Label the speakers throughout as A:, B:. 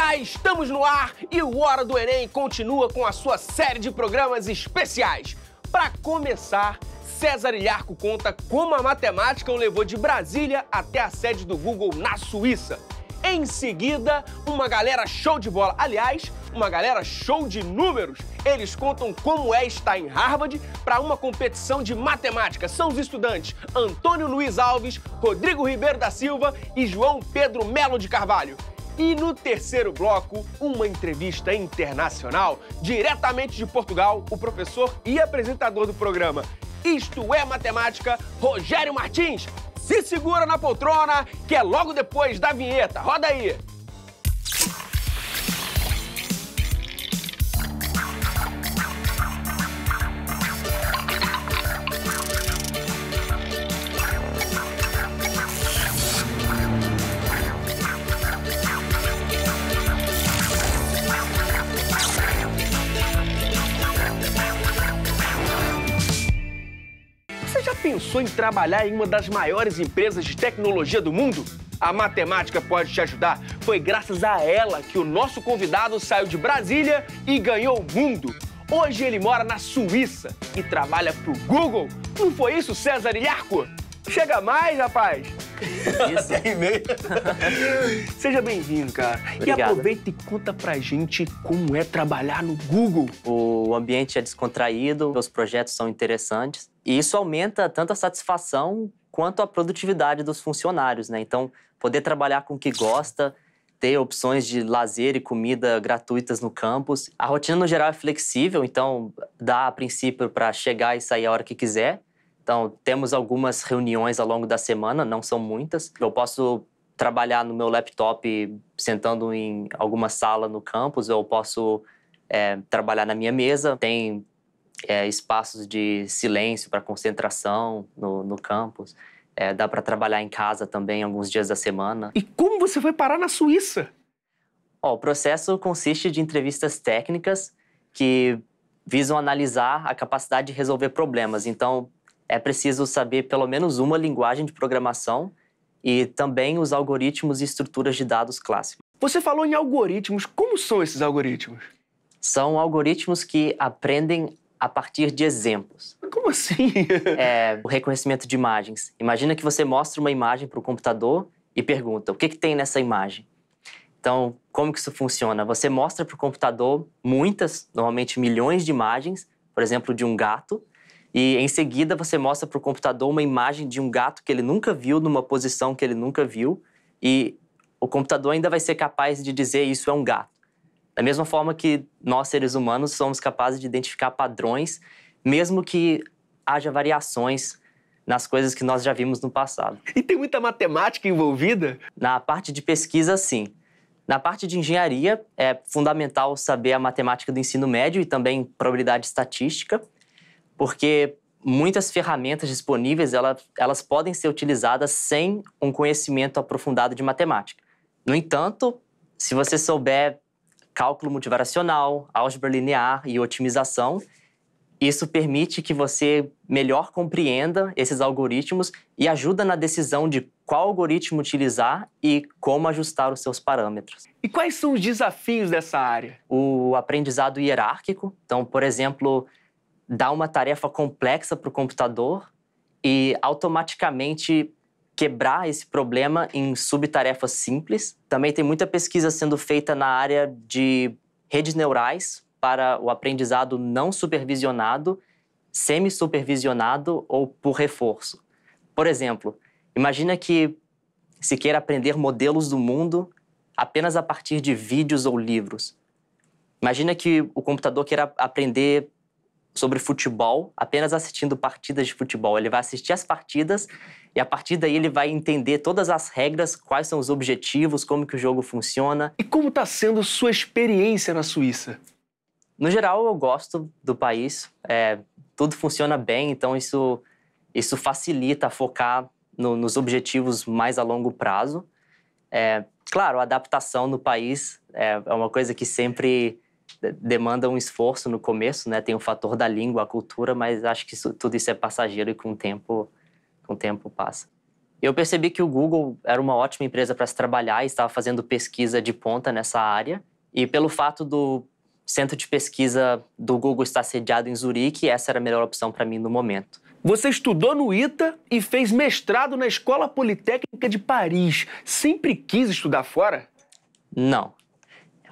A: Já estamos no ar e o Hora do Enem continua com a sua série de programas especiais. Para começar, César Ilharco conta como a matemática o levou de Brasília até a sede do Google na Suíça. Em seguida, uma galera show de bola. Aliás, uma galera show de números. Eles contam como é estar em Harvard para uma competição de matemática. São os estudantes Antônio Luiz Alves, Rodrigo Ribeiro da Silva e João Pedro Melo de Carvalho. E no terceiro bloco, uma entrevista internacional, diretamente de Portugal, o professor e apresentador do programa Isto é Matemática, Rogério Martins. Se segura na poltrona, que é logo depois da vinheta. Roda aí! Você já pensou em trabalhar em uma das maiores empresas de tecnologia do mundo? A matemática pode te ajudar. Foi graças a ela que o nosso convidado saiu de Brasília e ganhou o mundo. Hoje ele mora na Suíça e trabalha pro Google. Não foi isso, César Ilharco? Chega mais, rapaz!
B: Isso.
A: Seja bem-vindo, cara.
B: Obrigado.
A: E aproveita e conta pra gente como é trabalhar no Google.
B: O ambiente é descontraído, os projetos são interessantes e isso aumenta tanto a satisfação quanto a produtividade dos funcionários, né? Então, poder trabalhar com o que gosta, ter opções de lazer e comida gratuitas no campus. A rotina, no geral, é flexível, então dá, a princípio, para chegar e sair a hora que quiser. Então, temos algumas reuniões ao longo da semana, não são muitas. Eu posso trabalhar no meu laptop sentando em alguma sala no campus, eu posso trabalhar na minha mesa. Tem espaços de silêncio para concentração no campus. Dá para trabalhar em casa também alguns dias da semana.
A: E como você foi parar na Suíça?
B: O processo consiste de entrevistas técnicas que visam analisar a capacidade de resolver problemas. Então, é preciso saber pelo menos uma linguagem de programação e também os algoritmos e estruturas de dados clássicos.
A: Você falou em algoritmos. Como são esses algoritmos?
B: São algoritmos que aprendem a partir de exemplos.
A: Como assim?
B: O reconhecimento de imagens. Imagina que você mostra uma imagem para o computador e pergunta, o que tem nessa imagem? Então, como que isso funciona? Você mostra para o computador muitas, normalmente milhões de imagens, por exemplo, de um gato, e em seguida você mostra para o computador uma imagem de um gato que ele nunca viu, numa posição que ele nunca viu, e o computador ainda vai ser capaz de dizer isso é um gato. Da mesma forma que nós, seres humanos, somos capazes de identificar padrões, mesmo que haja variações nas coisas que nós já vimos no passado.
A: E tem muita matemática envolvida?
B: Na parte de pesquisa, sim. Na parte de engenharia, é fundamental saber a matemática do ensino médio e também probabilidade estatística, porque muitas ferramentas disponíveis, elas podem ser utilizadas sem um conhecimento aprofundado de matemática. No entanto, se você souber cálculo multivariacional, álgebra linear e otimização, isso permite que você melhor compreenda esses algoritmos e ajuda na decisão de qual algoritmo utilizar e como ajustar os seus parâmetros.
A: E quais são os desafios dessa área?
B: O aprendizado hierárquico. Então, por exemplo, dar uma tarefa complexa para o computador e automaticamente quebrar esse problema em subtarefas simples. Também tem muita pesquisa sendo feita na área de redes neurais para o aprendizado não supervisionado, semi-supervisionado ou por reforço. Por exemplo, imagina que se queira aprender modelos do mundo apenas a partir de vídeos ou livros. Imagina que o computador queira aprender sobre futebol apenas assistindo partidas de futebol. Ele vai assistir as partidas e a partir daí ele vai entender todas as regras, quais são os objetivos, como que o jogo funciona.
A: E como está sendo sua experiência na Suíça?
B: No geral, eu gosto do país. Tudo funciona bem, então isso facilita focar nos objetivos mais a longo prazo. Claro, a adaptação no país é uma coisa que sempre demanda um esforço no começo, né? Tem o fator da língua, a cultura, mas acho que tudo isso é passageiro e com o tempo passa. Eu percebi que o Google era uma ótima empresa para se trabalhar e estava fazendo pesquisa de ponta nessa área. E pelo fato do centro de pesquisa do Google estar sediado em Zurique, essa era a melhor opção para mim no momento.
A: Você estudou no ITA e fez mestrado na Escola Politécnica de Paris. Sempre quis estudar fora?
B: Não.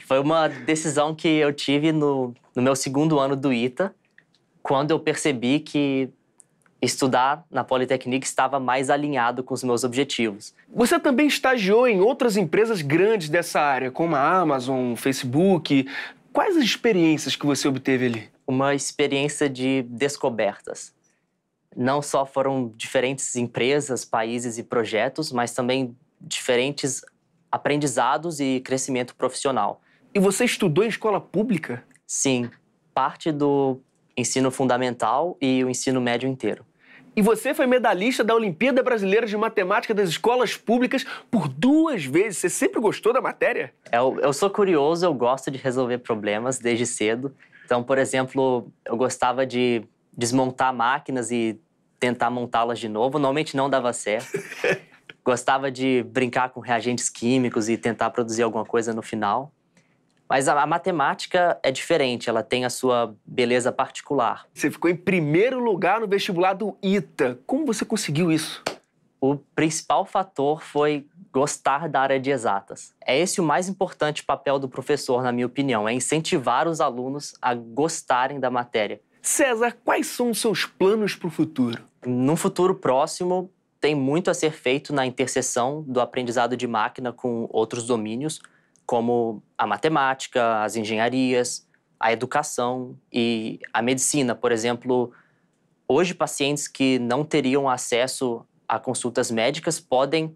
B: Foi uma decisão que eu tive no meu segundo ano do ITA, quando eu percebi que estudar na Politécnica estava mais alinhado com os meus objetivos.
A: Você também estagiou em outras empresas grandes dessa área, como a Amazon, Facebook. Quais as experiências que você obteve ali?
B: Uma experiência de descobertas. Não só foram diferentes empresas, países e projetos, mas também diferentes aprendizados e crescimento profissional.
A: E você estudou em escola pública?
B: Sim, parte do ensino fundamental e o ensino médio inteiro.
A: E você foi medalhista da Olimpíada Brasileira de Matemática das Escolas Públicas por 2 vezes. Você sempre gostou da matéria?
B: Eu sou curioso, eu gosto de resolver problemas desde cedo. Então, por exemplo, eu gostava de desmontar máquinas e tentar montá-las de novo. Normalmente não dava certo. Gostava de brincar com reagentes químicos e tentar produzir alguma coisa no final. Mas a matemática é diferente, ela tem a sua beleza particular.
A: Você ficou em primeiro lugar no vestibular do ITA. Como você conseguiu isso?
B: O principal fator foi gostar da área de exatas. É esse o mais importante papel do professor, na minha opinião, é incentivar os alunos a gostarem da matéria.
A: César, quais são os seus planos para o futuro?
B: Num futuro próximo, tem muito a ser feito na interseção do aprendizado de máquina com outros domínios, como a matemática, as engenharias, a educação e a medicina. Por exemplo, hoje pacientes que não teriam acesso a consultas médicas podem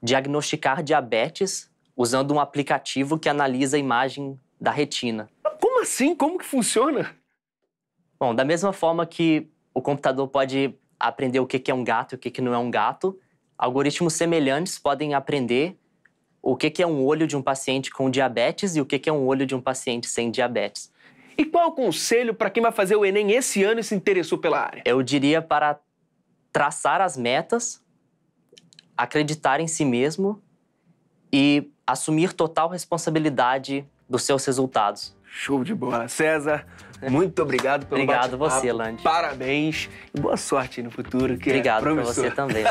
B: diagnosticar diabetes usando um aplicativo que analisa a imagem da retina.
A: Como assim? Como que funciona?
B: Bom, da mesma forma que o computador pode aprender o que é um gato e o que não é um gato, algoritmos semelhantes podem aprender o que é um olho de um paciente com diabetes e o que é um olho de um paciente sem diabetes.
A: E qual é o conselho para quem vai fazer o Enem esse ano e se interessou pela área?
B: Eu diria para traçar as metas, acreditar em si mesmo e assumir total responsabilidade dos seus resultados.
A: Show de bola. César, muito obrigado pelo
B: Obrigado
A: bate-papo.
B: você, Landi.
A: Parabéns e boa sorte aí no futuro, que
B: Obrigado
A: é
B: para
A: promissor.
B: você também.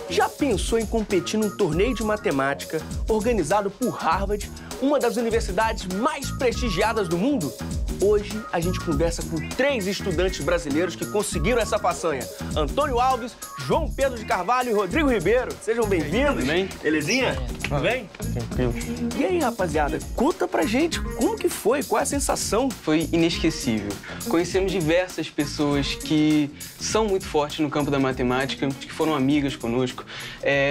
A: Já pensou em competir num torneio de matemática organizado por Harvard, uma das universidades mais prestigiadas do mundo? Hoje a gente conversa com 3 estudantes brasileiros que conseguiram essa façanha. Antônio Alves, João Pedro de Carvalho e Rodrigo Ribeiro. Sejam bem-vindos.
C: Tudo bem?
A: Belezinha? Tudo bem?
C: Tranquilo.
A: E aí, rapaziada, conta pra gente como que foi, qual é a sensação?
C: Foi inesquecível. Conhecemos diversas pessoas que são muito fortes no campo da matemática, que foram amigas conosco.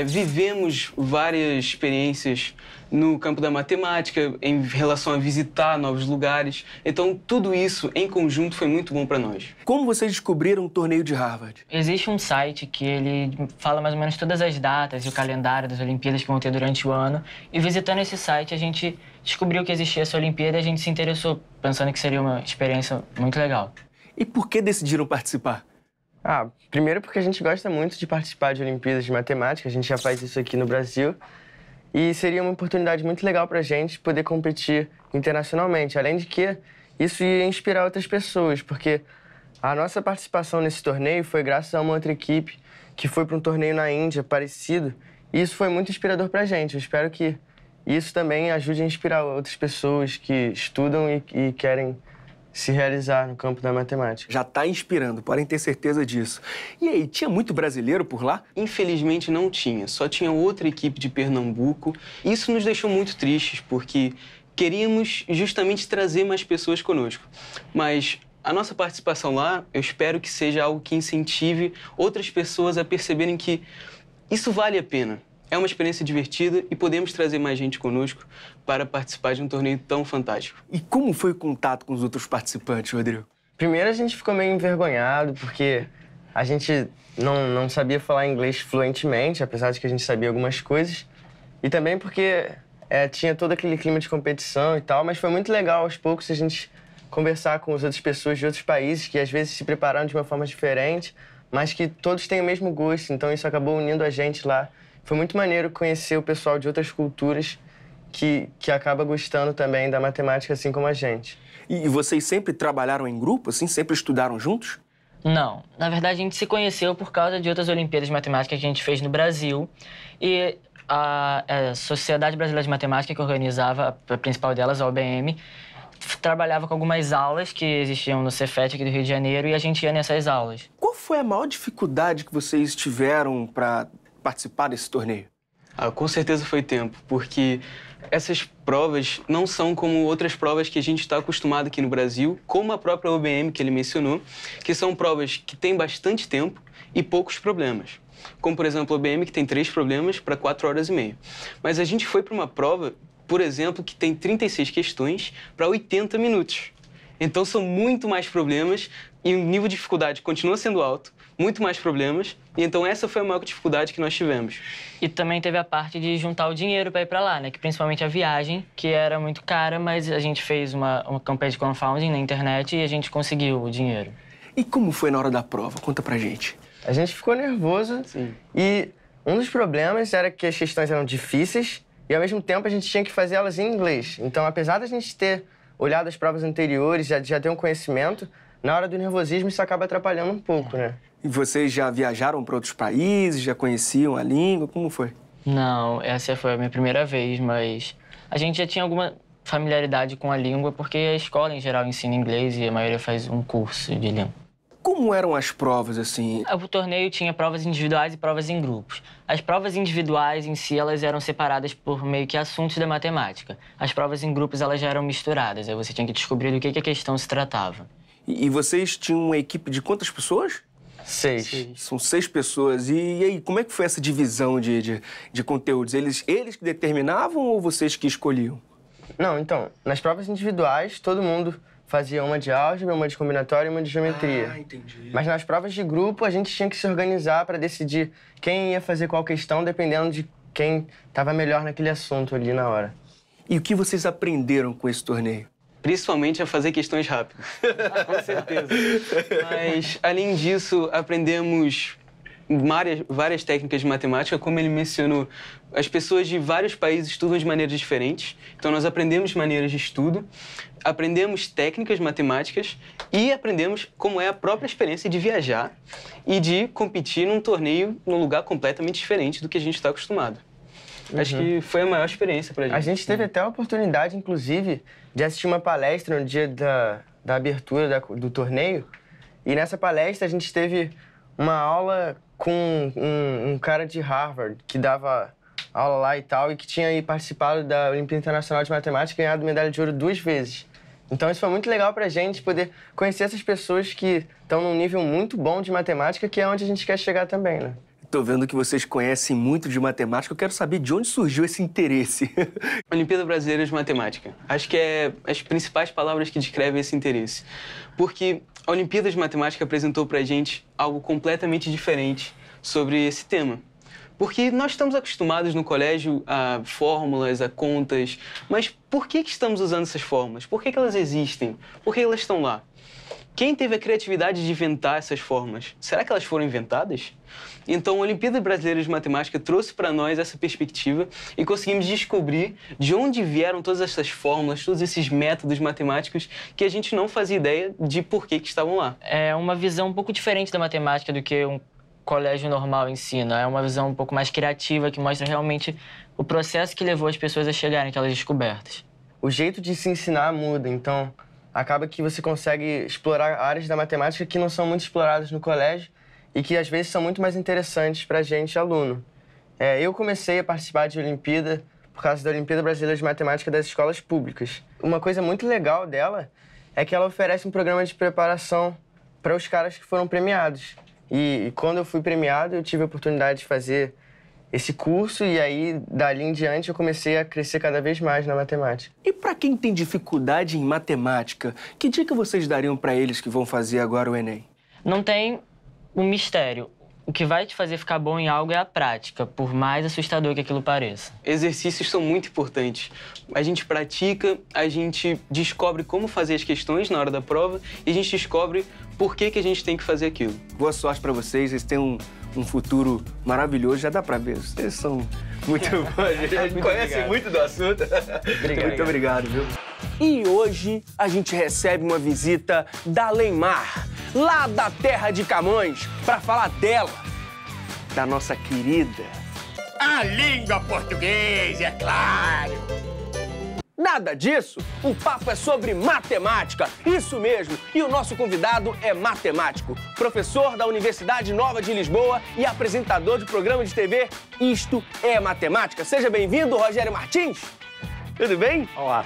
C: Vivemos várias experiências no campo da matemática, em relação a visitar novos lugares. Então, tudo isso em conjunto foi muito bom para nós.
A: Como vocês descobriram o torneio de Harvard?
D: Existe um site que ele fala mais ou menos todas as datas e o calendário das Olimpíadas que vão ter durante o ano. E visitando esse site, a gente descobriu que existia essa Olimpíada e a gente se interessou, pensando que seria uma experiência muito legal.
A: E por que decidiram participar?
E: Primeiro porque a gente gosta muito de participar de Olimpíadas de Matemática, a gente já faz isso aqui no Brasil. E seria uma oportunidade muito legal para a gente poder competir internacionalmente. Além de que isso ia inspirar outras pessoas, porque a nossa participação nesse torneio foi graças a uma outra equipe que foi para um torneio na Índia parecido. E isso foi muito inspirador para a gente. Eu espero que isso também ajude a inspirar outras pessoas que estudam e querem se realizar no campo da matemática.
A: Já tá inspirando, podem ter certeza disso. E aí, tinha muito brasileiro por lá?
C: Infelizmente não tinha, só tinha outra equipe de Pernambuco. Isso nos deixou muito tristes, porque queríamos justamente trazer mais pessoas conosco. Mas a nossa participação lá, eu espero que seja algo que incentive outras pessoas a perceberem que isso vale a pena. É uma experiência divertida e podemos trazer mais gente conosco para participar de um torneio tão fantástico.
A: E como foi o contato com os outros participantes, Rodrigo?
E: Primeiro a gente ficou meio envergonhado, porque a gente não sabia falar inglês fluentemente, apesar de que a gente sabia algumas coisas. E também porque tinha todo aquele clima de competição e tal, mas foi muito legal aos poucos a gente conversar com as outras pessoas de outros países que às vezes se prepararam de uma forma diferente, mas que todos têm o mesmo gosto, então isso acabou unindo a gente lá. Foi muito maneiro conhecer o pessoal de outras culturas que acaba gostando também da matemática, assim como a gente.
A: E vocês sempre trabalharam em grupo, assim? Sempre estudaram juntos?
D: Não. Na verdade, a gente se conheceu por causa de outras Olimpíadas de Matemática que a gente fez no Brasil. E a Sociedade Brasileira de Matemática, que organizava, a principal delas, a OBM, trabalhava com algumas aulas que existiam no Cefet aqui do Rio de Janeiro e a gente ia nessas aulas.
A: Qual foi a maior dificuldade que vocês tiveram para participar desse torneio?
C: Com certeza foi tempo, porque essas provas não são como outras provas que a gente está acostumado aqui no Brasil, como a própria OBM que ele mencionou, que são provas que têm bastante tempo e poucos problemas. Como, por exemplo, a OBM, que tem 3 problemas para 4 horas e meia. Mas a gente foi para uma prova, por exemplo, que tem 36 questões para 80 minutos. Então, são muito mais problemas e o nível de dificuldade continua sendo alto, muito mais problemas. E então, essa foi a maior dificuldade que nós tivemos.
D: E também teve a parte de juntar o dinheiro para ir para lá, né? Que principalmente a viagem, que era muito cara, mas a gente fez uma campanha de crowdfunding na internet e a gente conseguiu o dinheiro.
A: E como foi na hora da prova? Conta pra gente.
E: A gente ficou nervoso.
C: Sim.
E: E um dos problemas era que as questões eram difíceis e, ao mesmo tempo, a gente tinha que fazer elas em inglês. Então, apesar da gente ter olhado as provas anteriores, já ter um conhecimento, na hora do nervosismo isso acaba atrapalhando um pouco, né?
A: E vocês já viajaram para outros países? Já conheciam a língua? Como foi?
D: Não, essa foi a minha primeira vez, mas a gente já tinha alguma familiaridade com a língua, porque a escola, em geral, ensina inglês e a maioria faz um curso de língua.
A: Como eram as provas, assim?
D: O torneio tinha provas individuais e provas em grupos. As provas individuais, em si, elas eram separadas por meio que assuntos da matemática. As provas em grupos, elas já eram misturadas, aí você tinha que descobrir do que a questão se tratava.
A: E vocês tinham uma equipe de quantas pessoas?
E: 6.
A: São 6 pessoas. E aí, como é que foi essa divisão de conteúdos? Eles que determinavam ou vocês que escolhiam?
E: Não, então, nas provas individuais, todo mundo fazia uma de álgebra, uma de combinatória e uma de geometria.
A: Entendi.
E: Mas nas provas de grupo, a gente tinha que se organizar para decidir quem ia fazer qual questão, dependendo de quem estava melhor naquele assunto ali na hora.
A: E o que vocês aprenderam com esse torneio?
C: Principalmente a fazer questões rápidas. Com certeza. Mas, além disso, aprendemos várias técnicas de matemática, como ele mencionou. As pessoas de vários países estudam de maneiras diferentes, então nós aprendemos maneiras de estudo, aprendemos técnicas matemáticas e aprendemos como é a própria experiência de viajar e de competir num torneio num lugar completamente diferente do que a gente está acostumado. Acho que foi a maior experiência pra gente.
E: A gente teve até a oportunidade, inclusive, de assistir uma palestra no dia da abertura do torneio. E nessa palestra a gente teve uma aula com um cara de Harvard que dava aula lá e tal, e que tinha aí participado da Olimpíada Internacional de Matemática e ganhado medalha de ouro 2 vezes. Então isso foi muito legal pra gente poder conhecer essas pessoas que estão num nível muito bom de matemática, que é onde a gente quer chegar também, né?
A: Tô vendo que vocês conhecem muito de matemática. Eu quero saber de onde surgiu esse interesse.
C: Olimpíada Brasileira de Matemática. Acho que é as principais palavras que descrevem esse interesse. Porque a Olimpíada de Matemática apresentou pra gente algo completamente diferente sobre esse tema. Porque nós estamos acostumados no colégio a fórmulas, a contas, mas por que estamos usando essas fórmulas? Por que elas existem? Por que elas estão lá? Quem teve a criatividade de inventar essas fórmulas? Será que elas foram inventadas? Então, a Olimpíada Brasileira de Matemática trouxe para nós essa perspectiva e conseguimos descobrir de onde vieram todas essas fórmulas, todos esses métodos matemáticos que a gente não fazia ideia de por que estavam lá.
D: É uma visão um pouco diferente da matemática do que um colégio normal ensina. É uma visão um pouco mais criativa, que mostra realmente o processo que levou as pessoas a chegarem àquelas descobertas.
E: O jeito de se ensinar muda, então acaba que você consegue explorar áreas da matemática que não são muito exploradas no colégio e que às vezes são muito mais interessantes para a gente, aluno. Eu comecei a participar de Olimpíada por causa da Olimpíada Brasileira de Matemática das escolas públicas. Uma coisa muito legal dela é que ela oferece um programa de preparação para os caras que foram premiados. E quando eu fui premiado, eu tive a oportunidade de fazer esse curso e aí, dali em diante, eu comecei a crescer cada vez mais na matemática.
A: E para quem tem dificuldade em matemática, que dica vocês dariam para eles que vão fazer agora o Enem?
D: Não tem um mistério. o que vai te fazer ficar bom em algo é a prática, por mais assustador que aquilo pareça.
C: Exercícios são muito importantes. A gente pratica, a gente descobre como fazer as questões na hora da prova e a gente descobre por que a gente tem que fazer aquilo.
A: Boa sorte pra vocês, vocês têm um futuro maravilhoso, já dá pra ver. Vocês são muito bons, já conhecem muito do assunto. Muito obrigado, viu? E hoje a gente recebe uma visita da Leimar, lá da terra de Camões, pra falar dela, da nossa querida...
F: A língua portuguesa, é claro!
A: Nada disso, o papo é sobre matemática, isso mesmo, e o nosso convidado é matemático, professor da Universidade Nova de Lisboa e apresentador de programa de TV Isto é Matemática. Seja bem-vindo, Rogério Martins. Tudo bem?
G: Olá.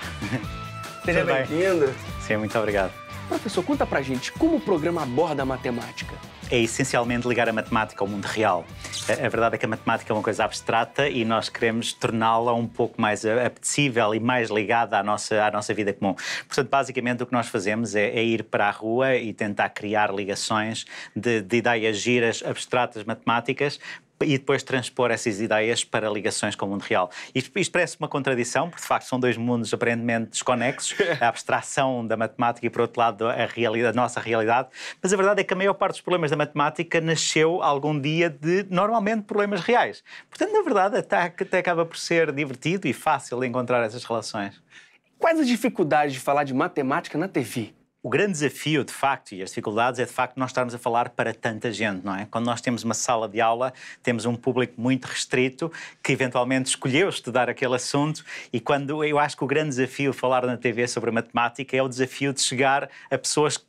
A: Seja bem-vindo.
G: Sim, muito obrigado.
A: Professor, conta pra gente como o programa aborda a matemática.
G: É essencialmente ligar a matemática ao mundo real. A verdade é que a matemática é uma coisa abstrata e nós queremos torná-la um pouco mais apetecível e mais ligada à nossa vida comum. Portanto, basicamente o que nós fazemos é ir para a rua e tentar criar ligações de ideias giras, abstratas, matemáticas, e depois transpor essas ideias para ligações com o mundo real. Isto parece uma contradição, porque de facto são dois mundos aparentemente desconexos, a abstração da matemática e, por outro lado, a nossa realidade, mas a verdade é que a maior parte dos problemas da matemática nasceu algum dia de, normalmente, problemas reais. Portanto, na verdade, até acaba por ser divertido e fácil de encontrar essas relações.
A: Quais as dificuldades de falar de matemática na TV?
G: O grande desafio, de facto, e as dificuldades é, de facto, nós estarmos a falar para tanta gente, não é? Quando nós temos uma sala de aula, temos um público muito restrito que, eventualmente, escolheu estudar aquele assunto e quando eu acho que o grande desafio de falar na TV sobre matemática é o desafio de chegar a pessoas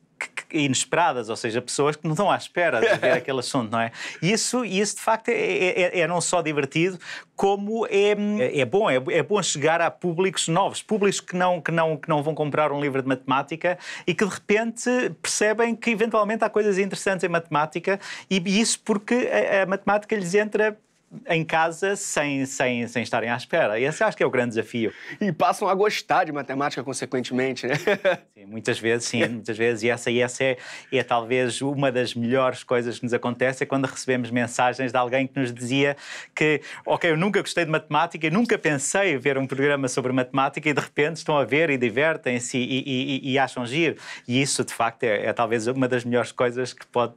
G: inesperadas, ou seja, pessoas que não estão à espera de ver aquele assunto, não é? E isso de facto, é não só divertido, como é bom chegar a públicos novos, públicos que não vão comprar um livro de matemática e que, de repente, percebem que, eventualmente, há coisas interessantes em matemática e isso porque a matemática lhes entra em casa sem estarem à espera. Esse acho que é o grande desafio.
A: E passam a gostar de matemática, consequentemente, né?
G: Sim, muitas vezes. E essa é talvez uma das melhores coisas que nos acontece, é quando recebemos mensagens de alguém que nos dizia que, ok, eu nunca gostei de matemática, eu nunca pensei em ver um programa sobre matemática e de repente estão a ver e divertem-se e acham giro. E isso, de facto, é talvez uma das melhores coisas que pode,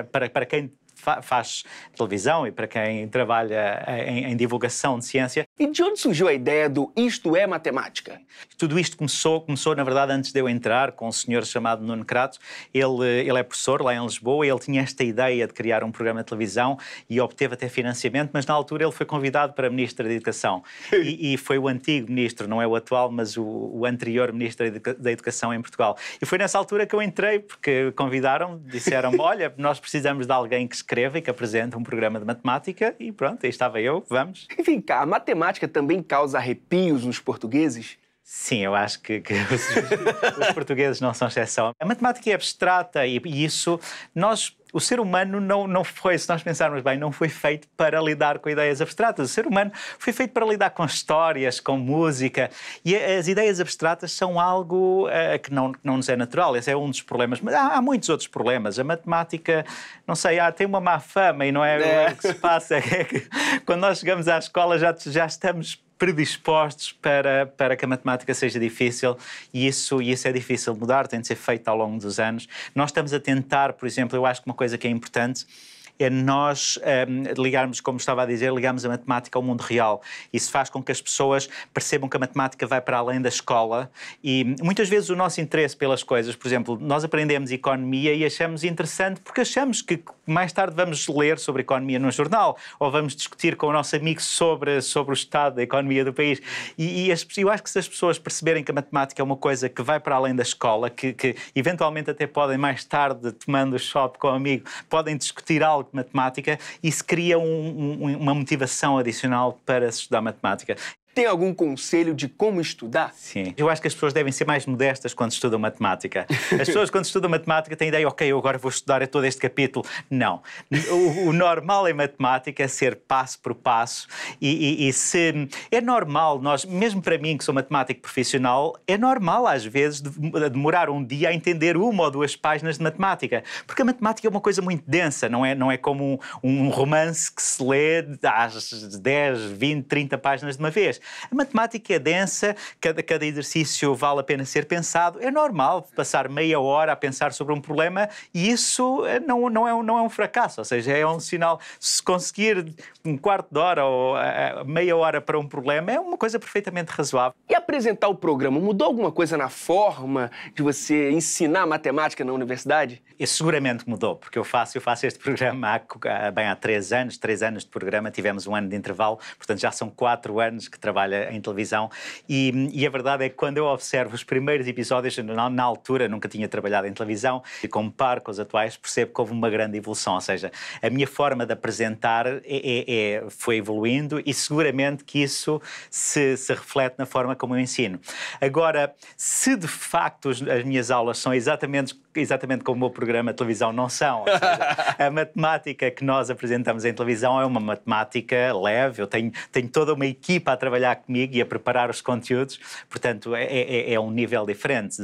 G: para quem faz televisão e para quem trabalha em divulgação de ciência.
A: E de onde surgiu a ideia do Isto é Matemática?
G: Tudo isto começou, na verdade, antes de eu entrar, com um senhor chamado Nuno Crato. Ele é professor lá em Lisboa e ele tinha esta ideia de criar um programa de televisão e obteve até financiamento, mas na altura ele foi convidado para Ministro da Educação. E foi o antigo Ministro, não é o atual, mas o anterior Ministro da Educação em Portugal. E foi nessa altura que eu entrei, porque convidaram-me, disseram-me, olha, nós precisamos de alguém que escreva e que apresente um programa de matemática e pronto, aí estava eu, vamos.
A: E vem cá, a matemática também causa arrepios nos portugueses?
G: Sim, eu acho que os portugueses não são exceção. A matemática é abstrata e isso, o ser humano não foi, se nós pensarmos bem, não foi feito para lidar com ideias abstratas. O ser humano foi feito para lidar com histórias, com música. E as ideias abstratas são algo que não nos é natural. Esse é um dos problemas. Mas há muitos outros problemas. A matemática, não sei, tem uma má fama e não é o que se passa. É que quando nós chegamos à escola já estamos predispostos para que a matemática seja difícil e isso é difícil de mudar, tem de ser feito ao longo dos anos. Nós estamos a tentar, por exemplo, eu acho que uma coisa que é importante é nós ligarmos, como estava a dizer, ligamos a matemática ao mundo real. Isso faz com que as pessoas percebam que a matemática vai para além da escola e muitas vezes o nosso interesse pelas coisas, por exemplo, nós aprendemos economia e achamos interessante porque achamos que mais tarde vamos ler sobre economia num jornal ou vamos discutir com o nosso amigo sobre o estado da economia do país. E eu acho que se as pessoas perceberem que a matemática é uma coisa que vai para além da escola, que eventualmente até podem mais tarde, tomando o shopping com um amigo, podem discutir algo de matemática, isso cria uma motivação adicional para se estudar matemática.
A: Tem algum conselho de como estudar?
G: Sim. Eu acho que as pessoas devem ser mais modestas quando estudam matemática. As pessoas, quando estudam matemática, têm a ideia, ok, eu agora vou estudar todo este capítulo. Não. O normal em matemática é ser passo por passo e se... É normal, nós, mesmo para mim, que sou matemático profissional, é normal, às vezes, demorar um dia a entender 1 ou 2 páginas de matemática. Porque a matemática é uma coisa muito densa, não é como um romance que se lê às 10, 20, 30 páginas de uma vez. A matemática é densa, cada exercício vale a pena ser pensado. É normal passar meia hora a pensar sobre um problema e isso não é um fracasso, ou seja, é um sinal. Se conseguir 1/4 de hora ou meia hora para um problema, é uma coisa perfeitamente razoável.
A: E apresentar o programa mudou alguma coisa na forma de você ensinar matemática na universidade?
G: Isso seguramente mudou, porque eu faço este programa há 3 anos, 3 anos de programa, tivemos 1 ano de intervalo, portanto já são 4 anos que trabalho em televisão e a verdade é que quando eu observo os primeiros episódios, na altura nunca tinha trabalhado em televisão, e comparo com os atuais, percebo que houve uma grande evolução, ou seja, a minha forma de apresentar foi evoluindo e seguramente que isso se reflete na forma como eu ensino. Agora, se de facto as minhas aulas são exatamente como o meu programa de televisão não são, ou seja, a matemática que nós apresentamos em televisão é uma matemática leve, eu tenho toda uma equipa a trabalhar comigo e a preparar os conteúdos, portanto é um nível diferente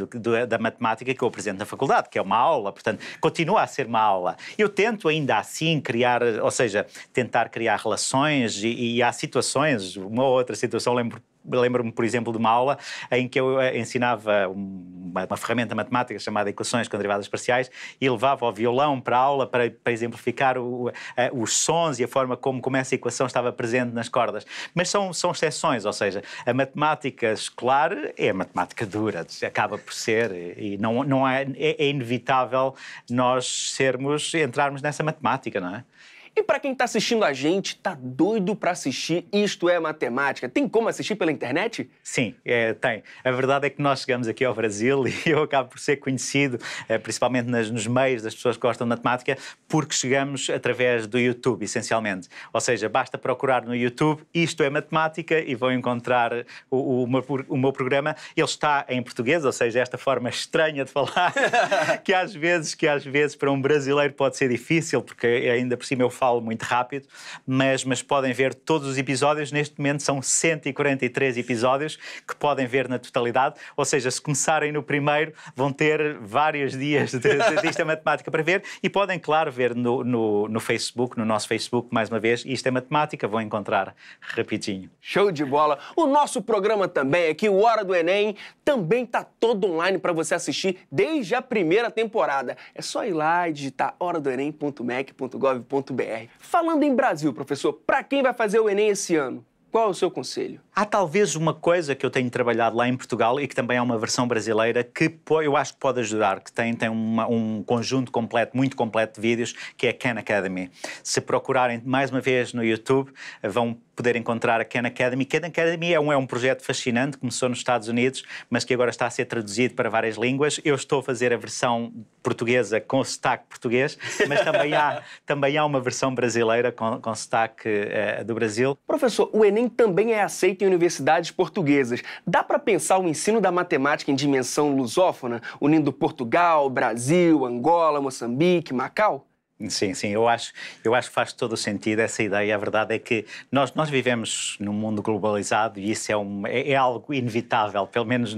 G: da matemática que eu apresento na faculdade, que é uma aula, portanto continua a ser uma aula. Eu tento ainda assim tentar criar relações e há situações, uma ou outra situação, lembro-me, por exemplo, de uma aula em que eu ensinava uma ferramenta matemática chamada equações com derivadas parciais e levava o violão para a aula para exemplificar os sons e a forma como essa equação estava presente nas cordas. Mas são exceções, ou seja, a matemática escolar é a matemática dura, acaba por ser, e não é inevitável nós entrarmos nessa matemática, não é?
A: E para quem está assistindo a gente, tá doido para assistir Isto é Matemática, tem como assistir pela internet?
G: Sim, tem. A verdade é que nós chegamos aqui ao Brasil e eu acabo por ser conhecido, principalmente nos meios das pessoas que gostam de matemática, porque chegamos através do YouTube, essencialmente. Ou seja, basta procurar no YouTube Isto é Matemática e vão encontrar o meu programa. Ele está em português, ou seja, esta forma estranha de falar, que às vezes para um brasileiro pode ser difícil, porque ainda por cima eu falo muito rápido, mas podem ver todos os episódios. Neste momento são 143 episódios que podem ver na totalidade, ou seja, se começarem no primeiro vão ter vários dias disto é Matemática para ver e podem, claro, ver no Facebook, no nosso Facebook, mais uma vez, Isto é Matemática, vão encontrar rapidinho.
A: Show de bola! O nosso programa também aqui, o Hora do Enem, também está todo online para você assistir desde a primeira temporada. É só ir lá e digitar horadoenem.mec.gov.br. Falando em Brasil, professor, para quem vai fazer o Enem esse ano, qual é o seu conselho?
G: Há talvez uma coisa que eu tenho trabalhado lá em Portugal e que também é uma versão brasileira que eu acho que pode ajudar, que tem um conjunto completo, muito completo de vídeos, que é a Khan Academy. Se procurarem mais uma vez no YouTube, vão poder encontrar a Khan Academy. Khan Academy é um projeto fascinante, começou nos Estados Unidos, mas que agora está a ser traduzido para várias línguas. Eu estou a fazer a versão portuguesa com sotaque português, mas também há uma versão brasileira com sotaque do Brasil.
A: Professor, o Enem também é aceito em universidades portuguesas. Dá para pensar o ensino da matemática em dimensão lusófona, unindo Portugal, Brasil, Angola, Moçambique, Macau?
G: Sim, eu acho que faz todo o sentido essa ideia. A verdade é que nós vivemos num mundo globalizado e isso é algo inevitável, pelo menos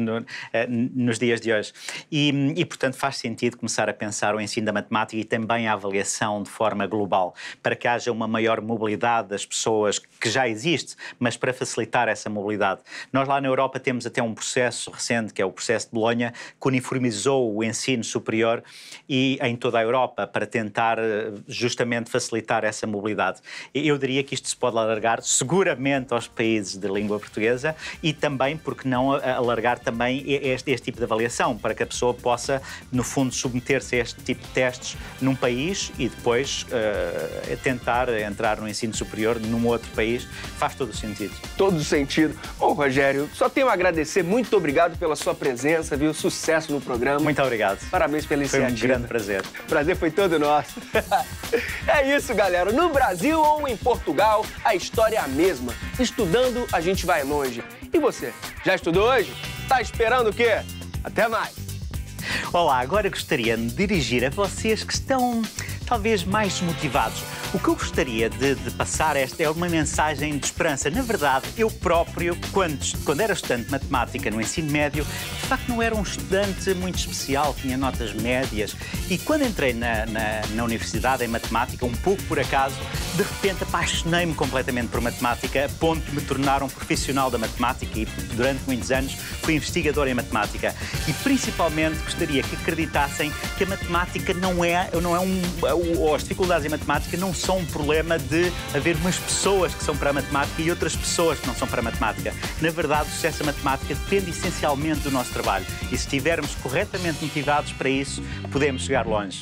G: nos dias de hoje. E, portanto, faz sentido começar a pensar o ensino da matemática e também a avaliação de forma global, para que haja uma maior mobilidade das pessoas, que já existe, mas para facilitar essa mobilidade. Nós lá na Europa temos até um processo recente, que é o processo de Bolonha, que uniformizou o ensino superior e em toda a Europa para tentar justamente facilitar essa mobilidade. Eu diria que isto se pode alargar seguramente aos países de língua portuguesa e também, porque não, alargar também este tipo de avaliação, para que a pessoa possa, no fundo, submeter-se a este tipo de testes num país e depois tentar entrar no ensino superior num outro país. Faz todo o sentido.
A: Todo o sentido. Bom, Rogério, só tenho a agradecer. Muito obrigado pela sua presença, viu? Sucesso no programa.
G: Muito obrigado.
A: Parabéns pela iniciativa.
G: Foi um grande prazer.
A: O prazer foi todo nosso. É isso, galera. No Brasil ou em Portugal, a história é a mesma. Estudando, a gente vai longe. E você, já estudou hoje? Tá esperando o quê? Até mais!
G: Olá, agora gostaria de me dirigir a vocês que estão talvez mais desmotivados. O que eu gostaria de passar é uma mensagem de esperança. Na verdade, eu próprio, quando era estudante de matemática no ensino médio, de facto não era um estudante muito especial, tinha notas médias. E quando entrei na universidade em matemática, um pouco por acaso, de repente apaixonei-me completamente por matemática, a ponto de me tornar um profissional da matemática e durante muitos anos fui investigador em matemática. E principalmente gostaria que acreditassem que a matemática ou as dificuldades em matemática não são um problema de haver umas pessoas que são para a matemática e outras pessoas que não são para a matemática. Na verdade, o sucesso da matemática depende essencialmente do nosso trabalho. E se estivermos corretamente motivados para isso, podemos chegar longe.